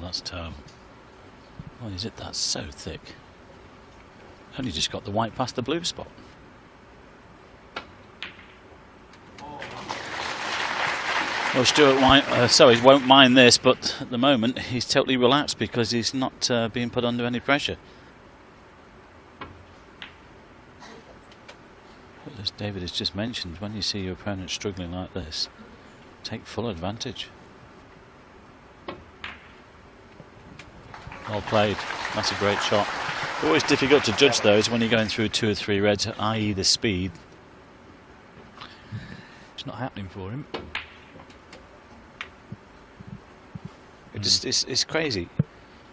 that's toe. Oh, is it? That's so thick. Only just got the white past the blue spot. Well, Stuart won't mind this, but at the moment he's totally relaxed because he's not being put under any pressure. But as David has just mentioned, when you see your opponent struggling like this, take full advantage. Well played. That's a great shot. Always difficult to judge those when you're going through 2 or 3 reds, i.e. the speed. It's not happening for him. It's crazy.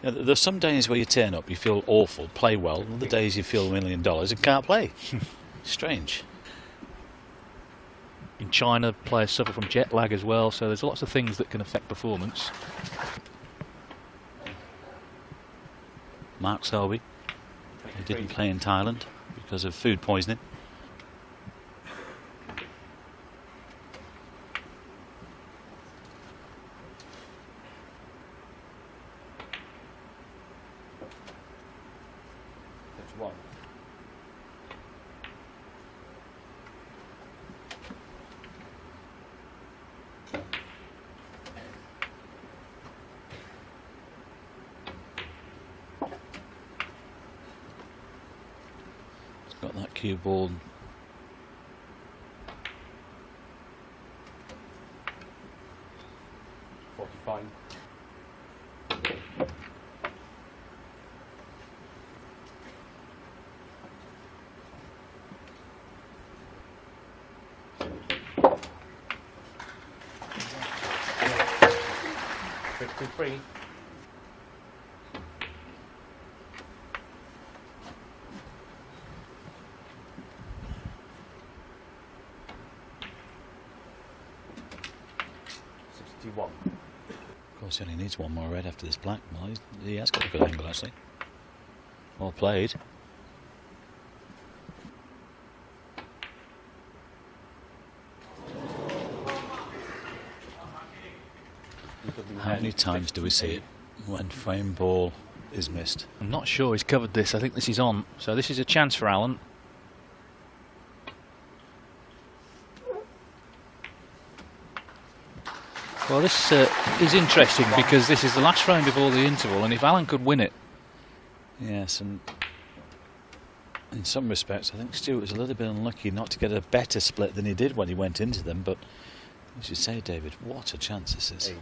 You know, there's some days where you turn up, you feel awful, play well. Other days you feel $1 million and can't play. Strange. In China, players suffer from jet lag as well, so there's lots of things that can affect performance. Mark Selby, he didn't play in Thailand because of food poisoning. Got that cue ball. $45. $53. Of course, he only needs one more red after this black. Well, he has got a good angle actually. Well played. How many times do we see it when frame ball is missed? I'm not sure he's covered this. I think this is on. So this is a chance for Allen. Well, this is interesting because this is the last frame before the interval, and if Allen could win it... Yes, and in some respects I think Stuart was a little bit unlucky not to get a better split than he did when he went into them, but as you say, David, what a chance this is.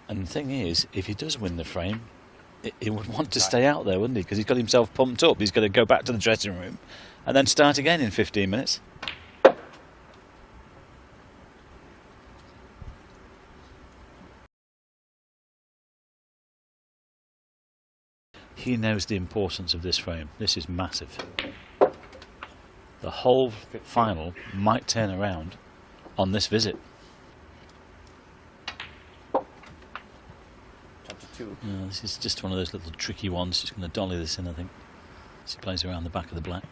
And the thing is, if he does win the frame, he would want to stay out there, wouldn't he? Because he's got himself pumped up. He's got to go back to the dressing room and then start again in 15 minutes. He knows the importance of this frame. This is massive. The whole final might turn around on this visit. This is just one of those little tricky ones. Just going to dolly this in, I think. As he plays around the back of the black.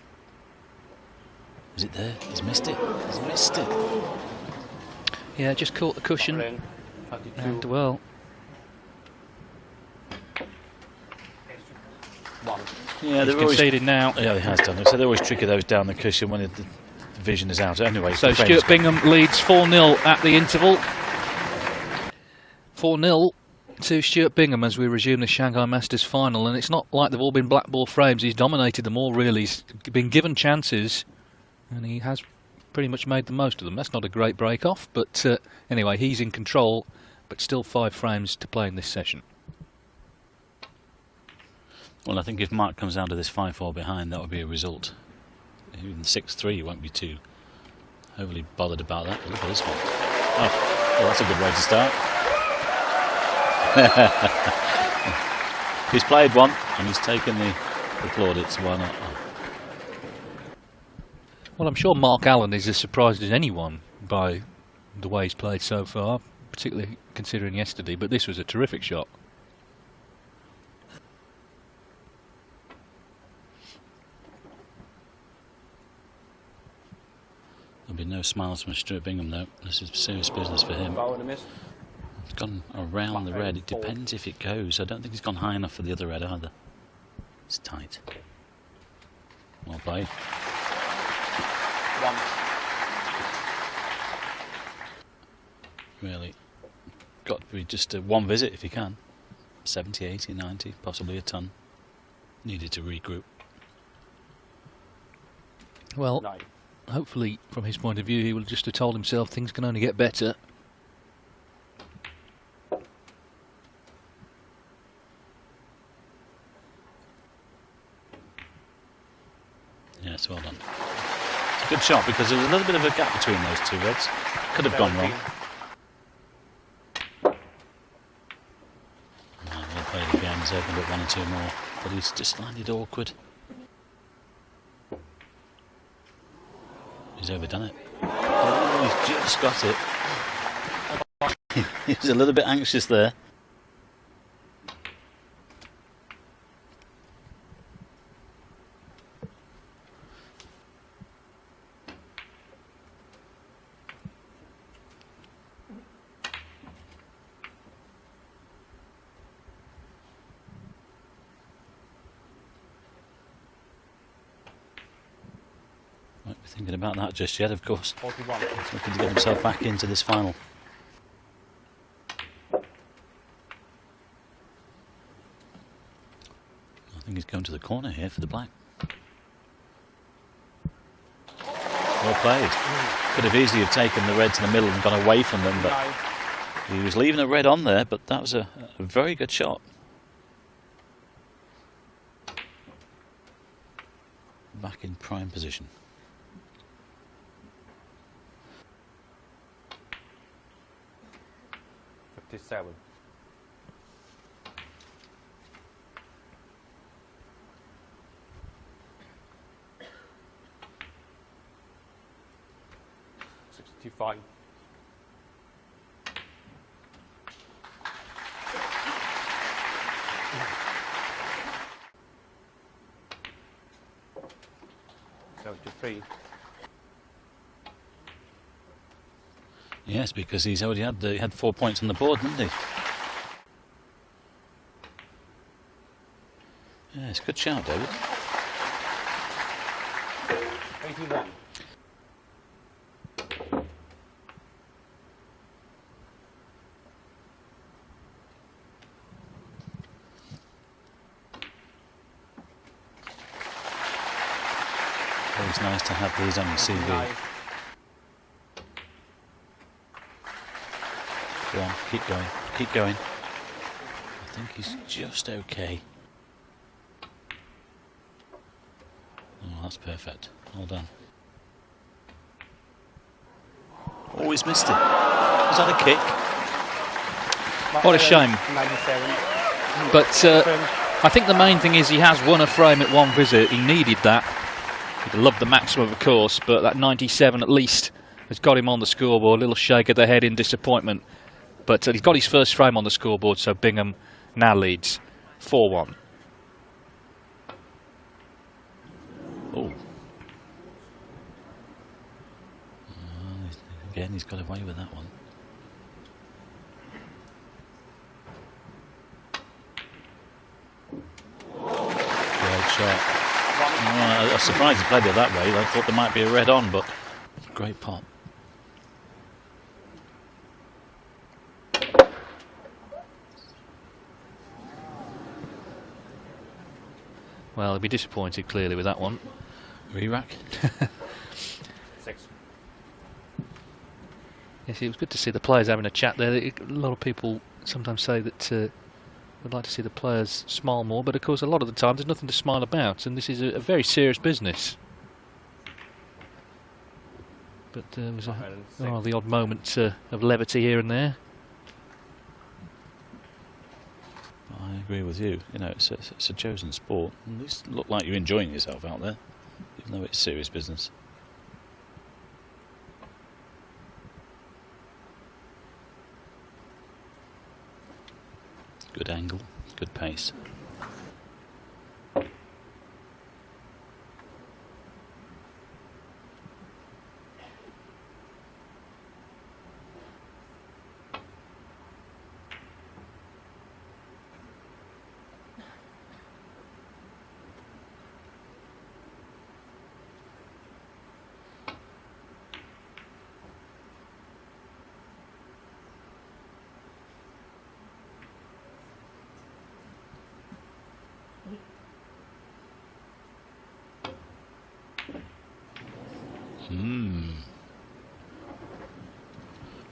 Is it there? He's missed it. He's missed it. Yeah, just caught the cushion. And well. Yeah, he's conceded now. Yeah, he has done. So they always tricky those down the cushion when the vision is out. Anyway, so Stuart Bingham leads 4-0 at the interval. 4-0 to Stuart Bingham as we resume the Shanghai Masters Final, and it's not like they've all been black ball frames. He's dominated them all, really. He's been given chances, and he has pretty much made the most of them. That's not a great break-off, but anyway, he's in control, but still 5 frames to play in this session. Well, I think if Mark comes down to this 5-4 behind, that would be a result. Even 6-3, you won't be too overly bothered about that. Look at this one. Oh, well, that's a good way to start. He's played one and he's taken the plaudits. Why not? Well, I'm sure Mark Allen is as surprised as anyone by the way he's played so far, particularly considering yesterday, but this was a terrific shot. There'll be no smiles from Stuart Bingham though. This is serious business for him. gone around the red. It depends if it goes. I don't think he's gone high enough for the other red either. It's tight. Well played. Really got to be just one visit if you can. 70, 80, 90, possibly a ton. Needed to regroup. Well, 9. hopefully from his point of view he will just have told himself things can only get better. Yes, well done. It's a good shot because there's a little bit of a gap between those two reds. Could have gone wrong. Well played again. He's opened up 1 or 2 more, but he's just landed awkward. He's overdone it. Oh, he's just got it. He's a little bit anxious there. Won't be thinking about that just yet, of course. 41. He's looking to get himself back into this final. I think he's going to the corner here for the black. Well played. Could have easily have taken the red to the middle and gone away from them, but he was leaving a red on there, but that was a very good shot. Back in prime position. Seven. $65. $73. Yes, because he's already had 4 points on the board, didn't he? Yes, good shout, David. 81. Always nice to have these on your CV. 9. Go on, keep going, keep going. I think he's just okay. Oh, that's perfect. Well done. Oh, he's missed it. Was that a kick? What a shame. 97. But I think the main thing is he has won a frame at one visit. He needed that. He'd love the maximum, of course, but that 97 at least has got him on the scoreboard. A little shake of the head in disappointment. But he's got his first frame on the scoreboard, so Bingham now leads 4-1. Oh. Again, he's got away with that one. Great shot. Oh, I was surprised he played it that way. I thought there might be a red on, but great pot. Well, he'll be disappointed clearly with that one. Re-rack. 6. Yes, it was good to see the players having a chat there. A lot of people sometimes say that would like to see the players smile more, but of course a lot of the time there's nothing to smile about, and this is a very serious business. But there was the odd moment of levity here and there. I agree with you. You know, it's a chosen sport. At least look like you're enjoying yourself out there, even though it's serious business. Good angle, good pace.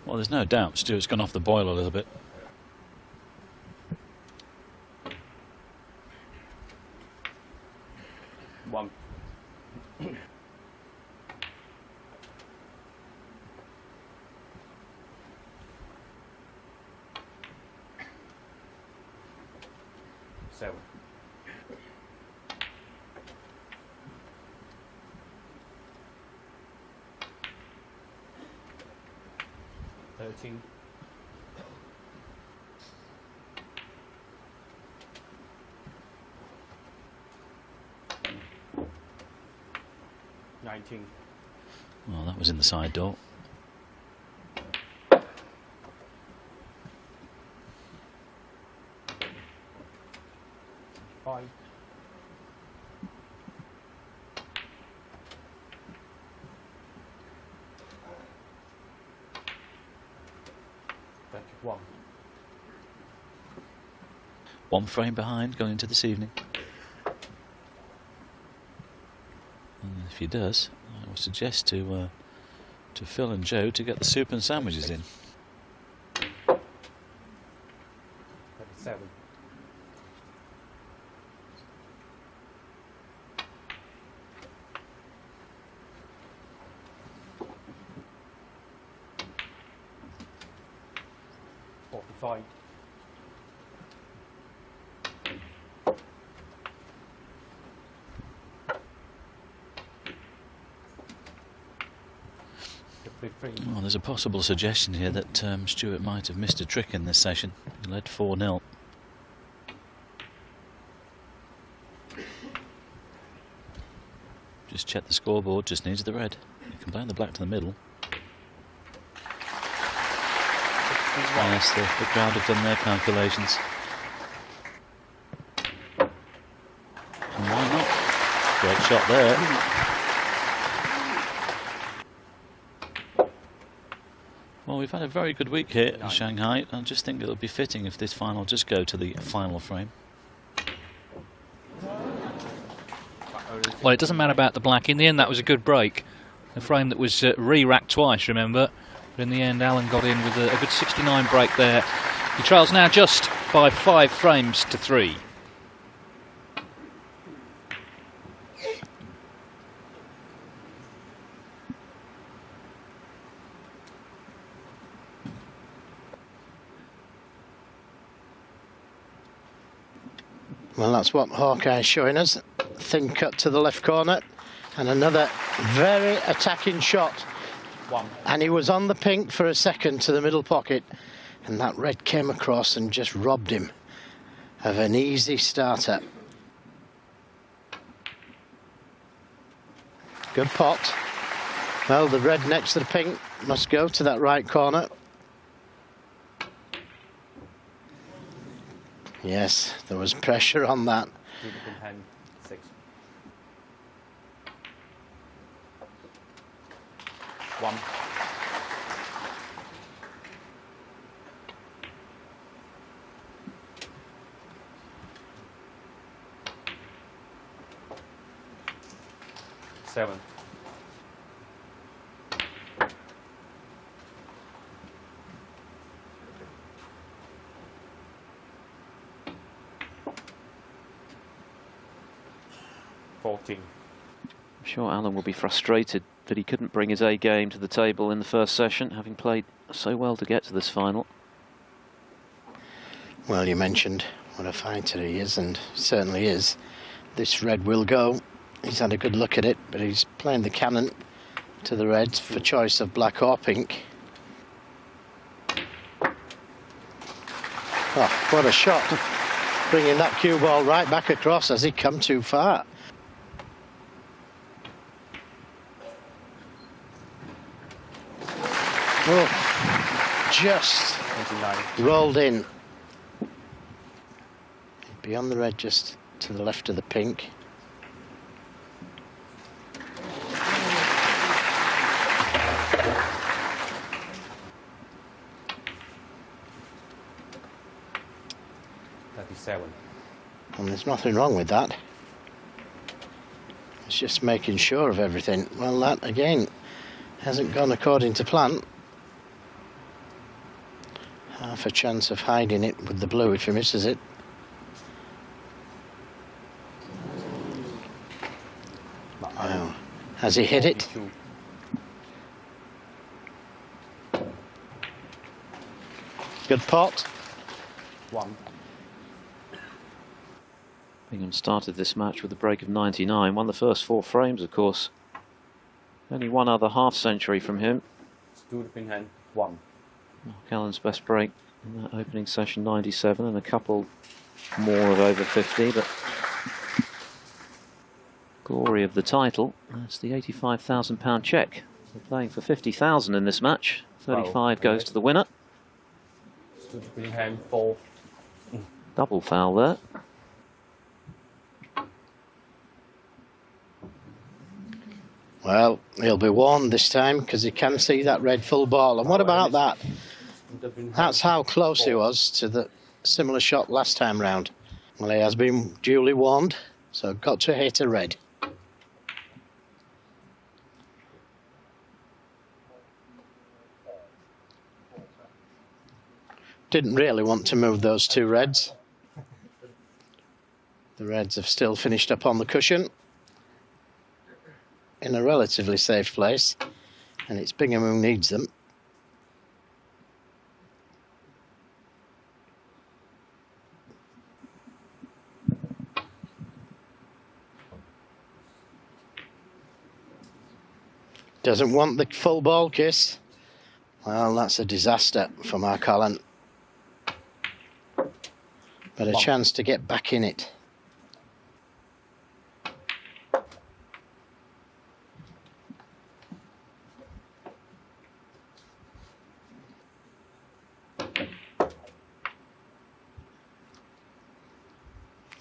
Well, there's no doubt Stuart's gone off the boil a little bit. One. Seven. 13. 19. Well, that was in the side door. 5. 31. One frame behind going into this evening. And if he does, I would suggest to Phil and Joe to get the soup and sandwiches in. 37. 45. Well, there's a possible suggestion here that Stuart might have missed a trick in this session. He led 4-0. Just check the scoreboard, just needs the red. You can blame the black to the middle. Yes, the crowd have done their calculations. And why not? Great shot there. Well, we've had a very good week here in Shanghai. I just think it'll be fitting if this final just go to the final frame. Well, it doesn't matter about the black. In the end, that was a good break. A frame that was re-racked twice, remember? But in the end, Allen got in with a good 69 break there. He trails now just by 5 frames to 3. Well, that's what Hawkeye's showing us. Thin cut to the left corner and another very attacking shot. 1. And he was on the pink for a second to the middle pocket, and that red came across and just robbed him of an easy starter. Good pot. Well, the red next to the pink must go to that right corner. Yes, there was pressure on that. 6. 1. 7. 14. I'm sure Allen will be frustrated that he couldn't bring his A game to the table in the first session, having played so well to get to this final. Well, you mentioned what a fighter he is, and certainly is. This red will go. He's had a good look at it, but he's playing the cannon to the reds for choice of black or pink. Oh, what a shot. Bringing that cue ball right back across as he come too far. Oh, just 29. rolled in. Beyond the red, just to the left of the pink. And there's nothing wrong with that. It's just making sure of everything. Well, that again Hasn't gone according to plan. Half a chance of hiding it with the blue if he misses it. Wow. Has he hit it? 42. Good pot. 1. Bingham started this match with a break of 99, won the first 4 frames, of course. Only one other half century from him. Stuart Bingham 1. Allen's best break in that opening session, 97, and a couple more of over 50, but glory of the title, that's the £85,000 cheque. We're playing for 50,000 in this match. 35 goes to the winner. Stuart Bingham 4. Double foul there. Well, he'll be warned this time because he can see that red full ball. And what about that? That's how close he was to the similar shot last time round. Well, he has been duly warned, so got to hit a red. Didn't really want to move those 2 reds. The reds have still finished up on the cushion in a relatively safe place, and it's Bingham who needs them. Doesn't want the full ball kiss. Well, that's a disaster for Mark Allen. But a chance to get back in it.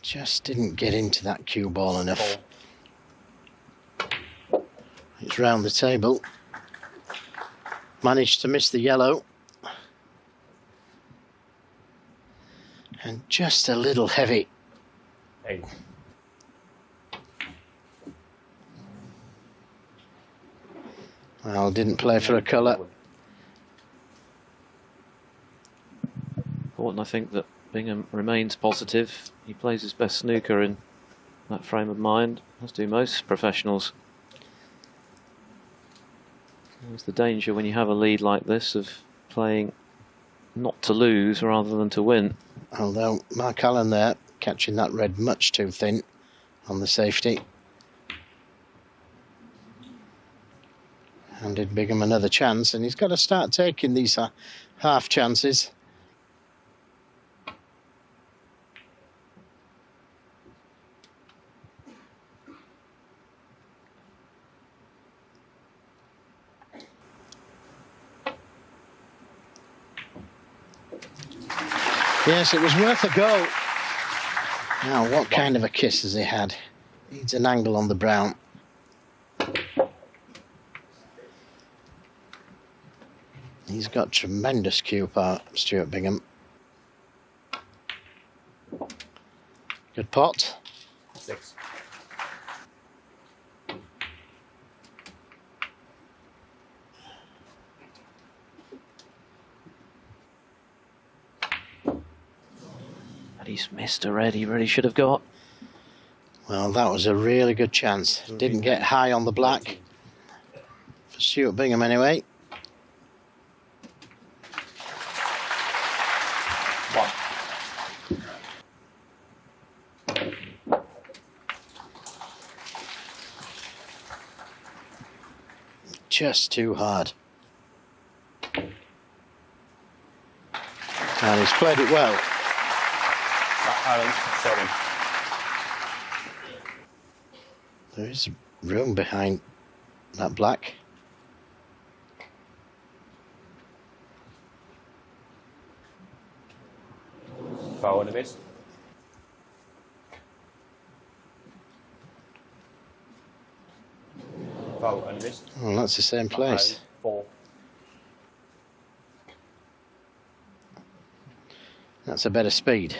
Just didn't get into that cue ball enough. It's round the table. Managed to miss the yellow. And just a little heavy. 8. Well, didn't play for a colour. Important, I think, that Bingham remains positive. He plays his best snooker in that frame of mind, as do most professionals. There's the danger when you have a lead like this of playing not to lose rather than to win. Although Mark Allen there catching that red much too thin on the safety. Handed Bingham another chance, and he's got to start taking these half chances. Yes, it was worth a go. Now, what kind of a kiss has he had? Needs an angle on the brown. He's got tremendous cue power, Stuart Bingham. Good pot. 6. And he's missed a red he really should have got. Well, that was a really good chance. Didn't get high on the black. For Stuart Bingham, anyway. 1. Just too hard. And he's played it well. Allen 7. There is room behind that black. Foul a bit. Foul a bit. Oh, that's the same place. 4. That's a better speed.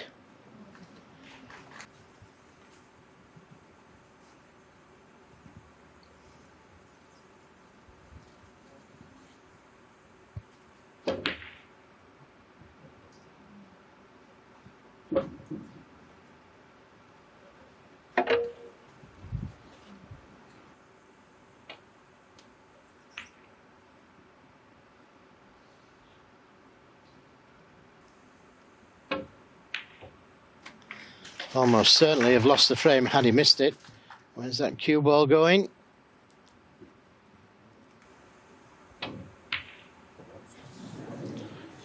Almost certainly have lost the frame had he missed it. Where's that cue ball going?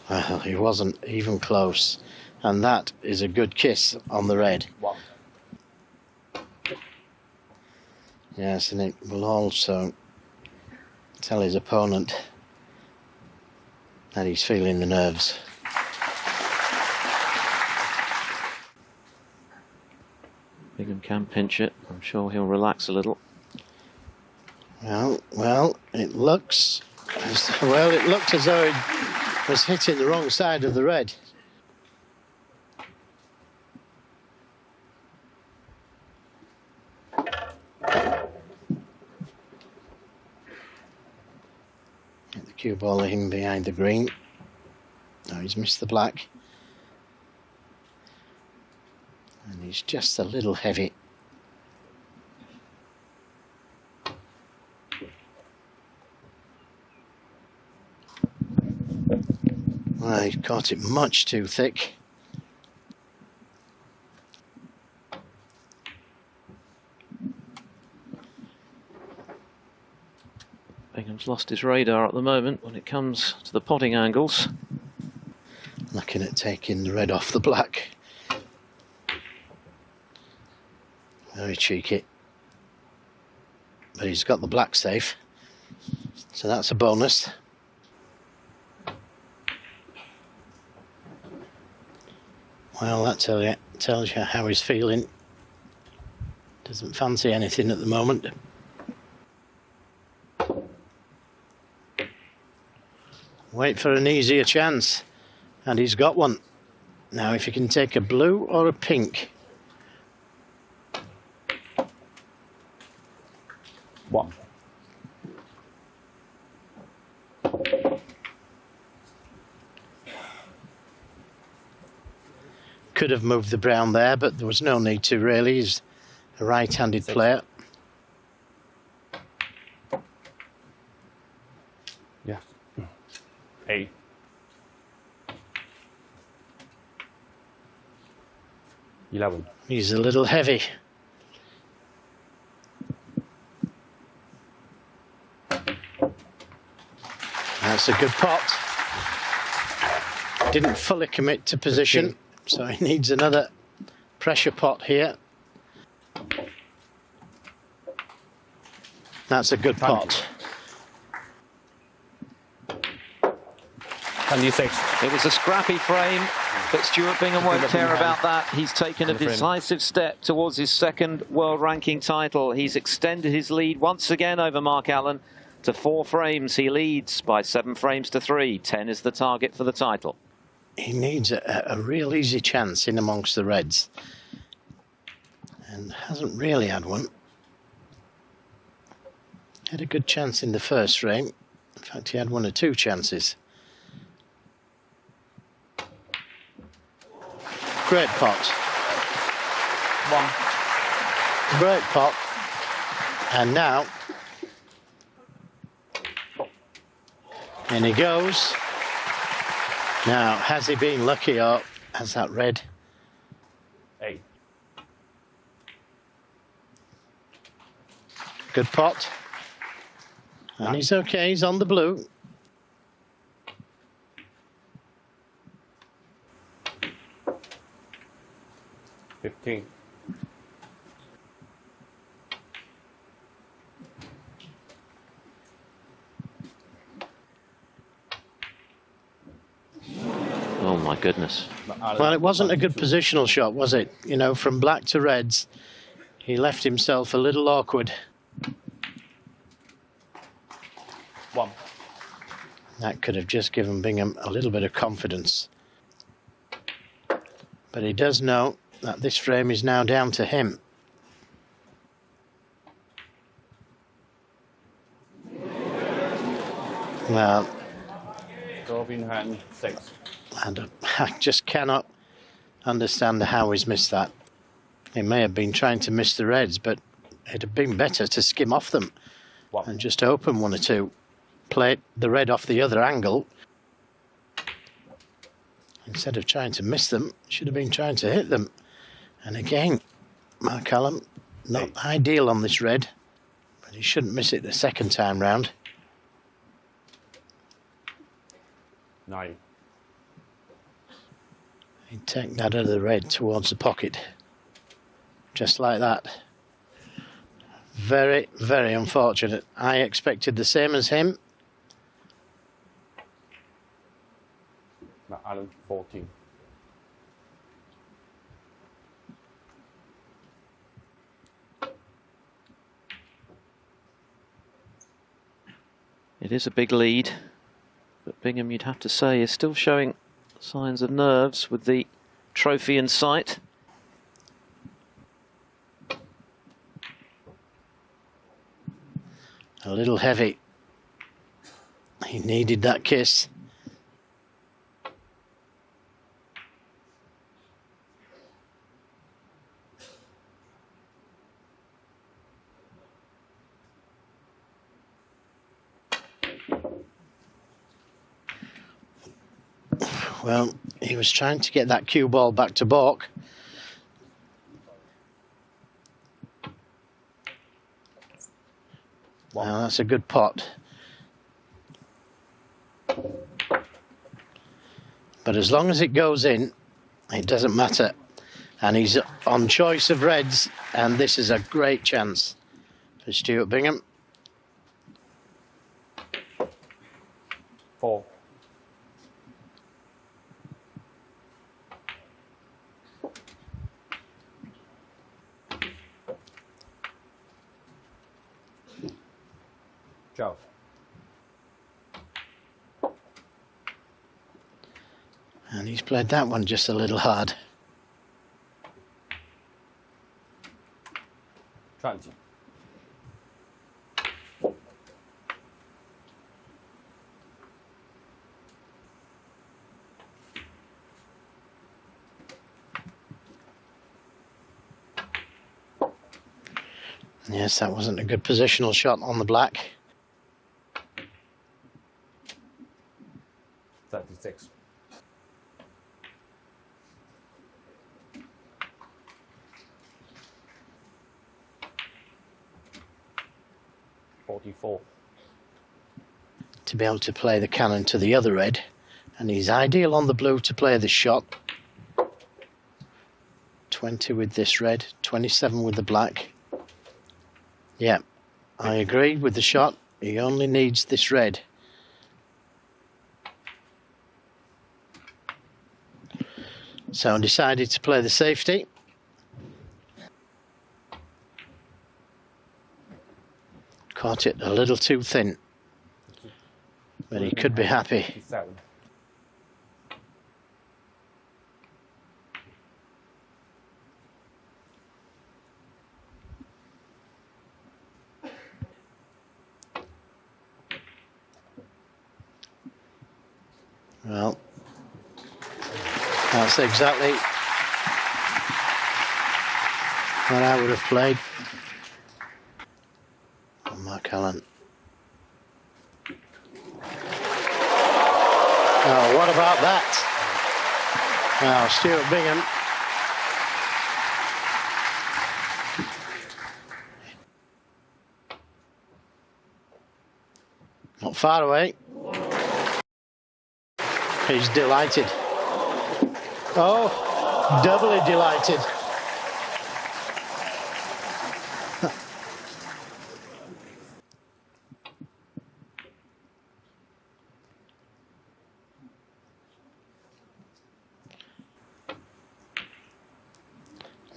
Well, he wasn't even close. And that is a good kiss on the red. One. Yes, and it will also tell his opponent that he's feeling the nerves. Bingham can pinch it. I'm sure he'll relax a little. Well, it looks as though it was hitting the wrong side of the red. Get the cue ball in behind the green. Oh, he's missed the black. And he's just a little heavy. Well, he caught it much too thick. Bingham's lost his radar at the moment when it comes to the potting angles. Looking at taking the red off the black. Very cheeky. But he's got the black safe, so that's a bonus. Well, that tells you how he's feeling. Doesn't fancy anything at the moment. Wait for an easier chance, and he's got one. Now if he can take a blue or a pink. One. Could have moved the brown there, but there was no need to really. He's a right-handed player. Yeah. 8. He's a little heavy. That's a good pot. Didn't fully commit to position, so he needs another pressure pot here. That's a good pot. 26. It was a scrappy frame, but Stuart Bingham won't care about that. He's taken a decisive step towards his second world ranking title. He's extended his lead once again over Mark Allen to 4 frames. He leads by 7 frames to 3. 10 is the target for the title. He needs a real easy chance in amongst the reds, and hasn't really had one. Had a good chance in the first frame. In fact, he had 1 or 2 chances. Great pot. 1. Great pot. And now, in he goes. Now, has he been lucky, or has that red? 8. Good pot. And he's okay, he's on the blue. 15. Oh my goodness. Well, it wasn't a good positional shot, was it? You know, from black to reds, he left himself a little awkward. 1. That could have just given Bingham a little bit of confidence. But he does know that this frame is now down to him. Well, Robin hand 6. and I just cannot understand how he's missed that. He may have been trying to miss the reds, but it'd have been better to skim off them 1. and just open 1 or 2. Play the red off the other angle. Instead of trying to miss them, should have been trying to hit them. And again, Mark Allen, not ideal on this red, but he shouldn't miss it the second time round. 9. He'd take that out of the red towards the pocket. Just like that. Very, very unfortunate. I expected the same as him. Allen 14. It is a big lead, but Bingham, you'd have to say, is still showing signs of nerves with the trophy in sight. A little heavy. He needed that kiss. Well, he was trying to get that cue ball back to baulk. Well, that's a good pot. But as long as it goes in, it doesn't matter. And he's on choice of reds, and this is a great chance for Stuart Bingham. 4. Joe. And he's played that one just a little hard. 20. Yes, that wasn't a good positional shot on the black. 36. 44. To be able to play the cannon to the other red, and he's ideal on the blue to play this shot. 20 with this red, 27 with the black. Yeah, I agree with the shot. He only needs this red. So I decided to play the safety. Caught it a little too thin, but he could be happy. 57. Well, that's exactly what I would have played. And Mark Allen. Oh, what about that? Now, Stuart Bingham. Not far away. He's delighted. Oh, doubly delighted.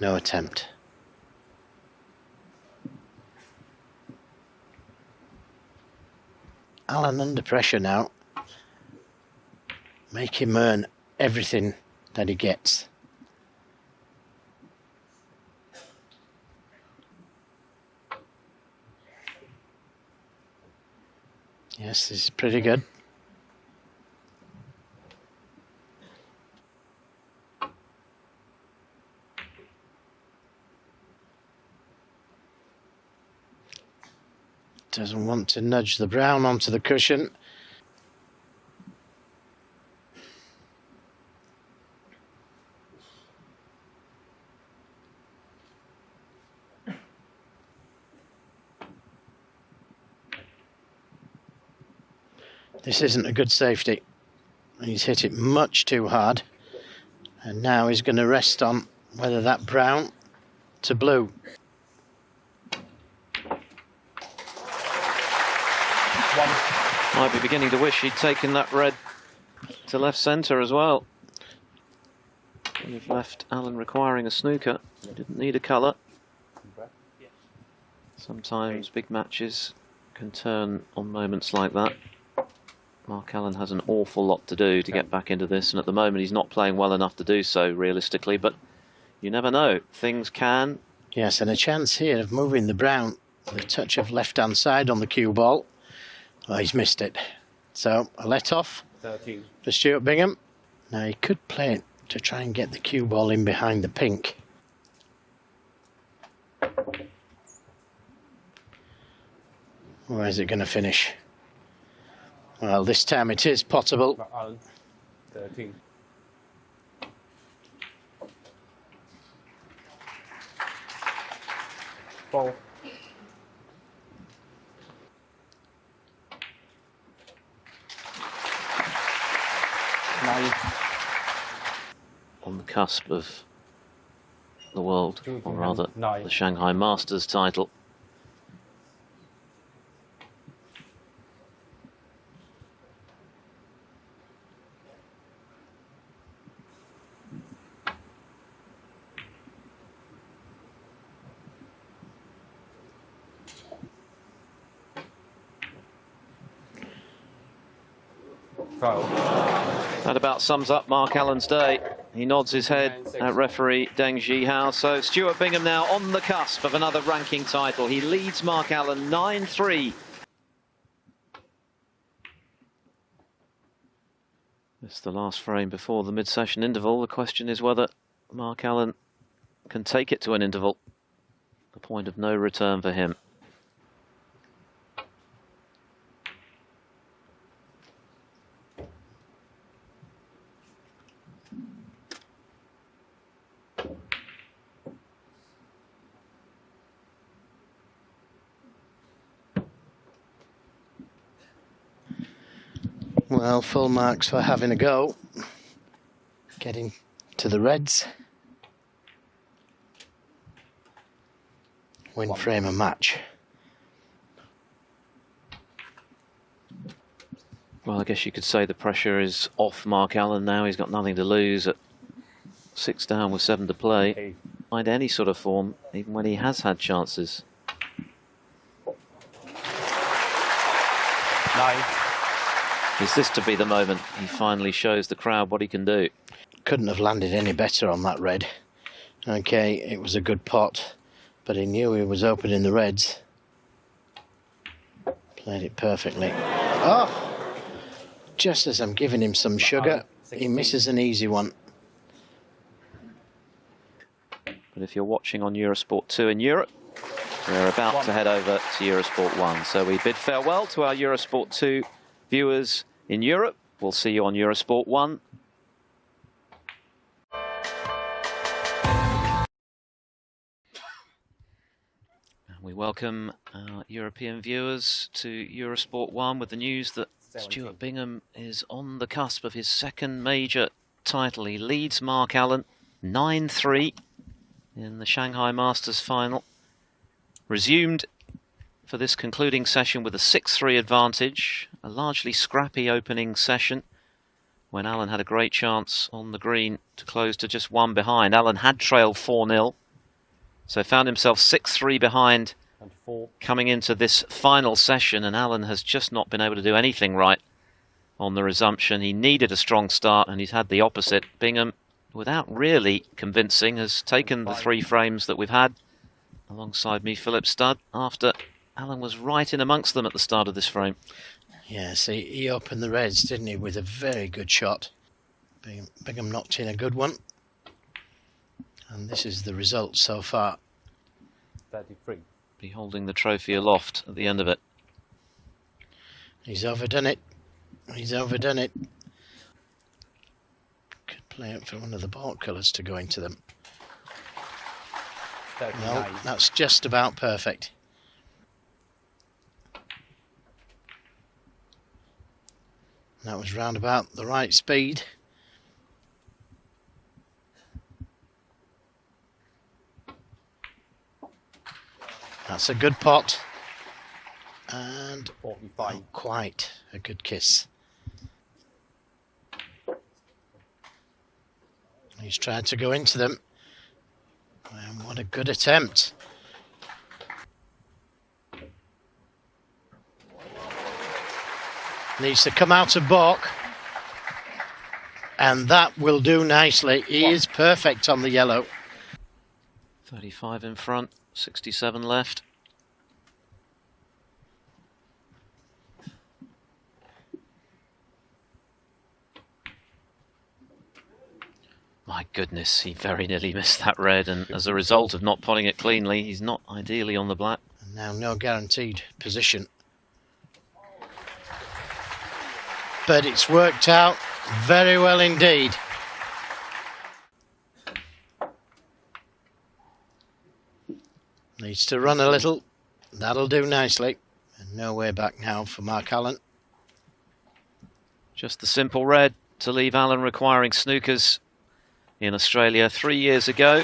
No attempt. Allen under pressure now. Make him earn everything that he gets. Yes, this is pretty good. Doesn't want to nudge the brown onto the cushion. This isn't a good safety. He's hit it much too hard. And now he's going to rest on whether that brown to blue. Might be beginning to wish he'd taken that red to left centre as well. You've left Allen requiring a snooker. He didn't need a colour. Sometimes big matches can turn on moments like that. Mark Allen has an awful lot to do to get back into this, and at the moment he's not playing well enough to do so realistically, but you never know. Things can. Yes, and a chance here of moving the brown with a touch of left-hand side on the cue ball. Well, he's missed it. So a let-off 13. for Stuart Bingham. Now he could play it to try and get the cue ball in behind the pink. Where is it going to finish? Well, this time it is potable. Allen, 13. Four. 9. On the cusp of the world, or rather Nine. the Shanghai Masters title. That about sums up Mark Allen's day. He nods his head at referee Deng Zhihao. So Stuart Bingham now on the cusp of another ranking title. He leads Mark Allen 9-3. This is the last frame before the mid-session interval. The question is whether Mark Allen can take it to an interval. The point of no return for him. Well, full marks for having a go. Getting to the reds. Win frame a match. Well, I guess you could say the pressure is off Mark Allen now. He's got nothing to lose at 6 down with 7 to play. Find any sort of form, even when he has had chances. 9. Is this to be the moment he finally shows the crowd what he can do? Couldn't have landed any better on that red. Okay, it was a good pot, but he knew he was opening the reds. Played it perfectly. Oh! Just as I'm giving him some sugar, he misses an easy one. But if you're watching on Eurosport 2 in Europe, we're about to head over to Eurosport 1. So we bid farewell to our Eurosport 2 viewers in Europe. We'll see you on Eurosport 1. We welcome our European viewers to Eurosport 1 with the news that 17. Stuart Bingham is on the cusp of his second major title. He leads Mark Allen 9-3 in the Shanghai Masters Final. Resumed for this concluding session with a 6-3 advantage. A largely scrappy opening session when Allen had a great chance on the green to close to just 1 behind. Allen had trailed 4-0. So found himself 6-3 behind coming into this final session, and Allen has just not been able to do anything right on the resumption. He needed a strong start, and he's had the opposite. Bingham, without really convincing, has taken the 3 frames that we've had alongside me, Philip Studd, after Allen was right in amongst them at the start of this frame. Yes, he opened the reds, didn't he, with a very good shot. Bingham knocked in a good one. And this is the result so far. 33. Be holding the trophy aloft at the end of it. He's overdone it. He's overdone it. Could play it for one of the ball colours to go into them. 39. No, that's just about perfect. That was round about the right speed. That's a good pot. And 45. not quite a good kiss. He's tried to go into them. And what a good attempt. Needs to come out of balk. And that will do nicely. He is perfect on the yellow. 35 in front, 67 left. My goodness, he very nearly missed that red, and as a result of not potting it cleanly, he's not ideally on the black. And now no guaranteed position. But it's worked out very well indeed. Needs to run a little. That'll do nicely. And no way back now for Mark Allen. Just the simple red to leave Allen requiring snookers in Australia 3 years ago.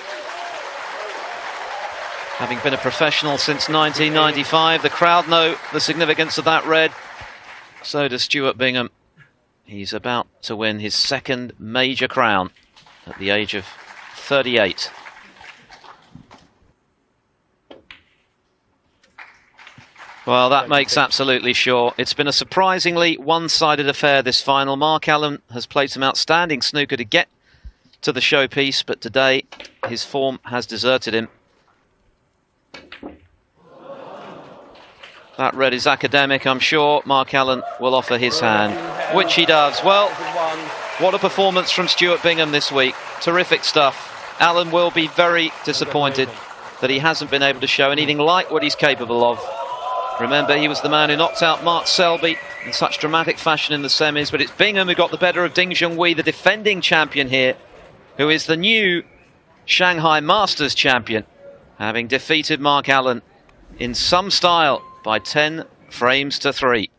Having been a professional since 1995, the crowd know the significance of that red. So does Stuart Bingham. He's about to win his second major crown at the age of 38. Well, that makes absolutely sure. It's been a surprisingly one-sided affair, this final. Mark Allen has played some outstanding snooker to get to the showpiece, but today his form has deserted him. That red is academic. I'm sure Mark Allen will offer his hand, which he does. Well, what a performance from Stuart Bingham this week. Terrific stuff. Allen will be very disappointed that he hasn't been able to show anything like what he's capable of. Remember, he was the man who knocked out Mark Selby in such dramatic fashion in the semis, but it's Bingham who got the better of Ding Junhui, the defending champion here, who is the new Shanghai Masters champion, having defeated Mark Allen in some style by 10 frames to 3.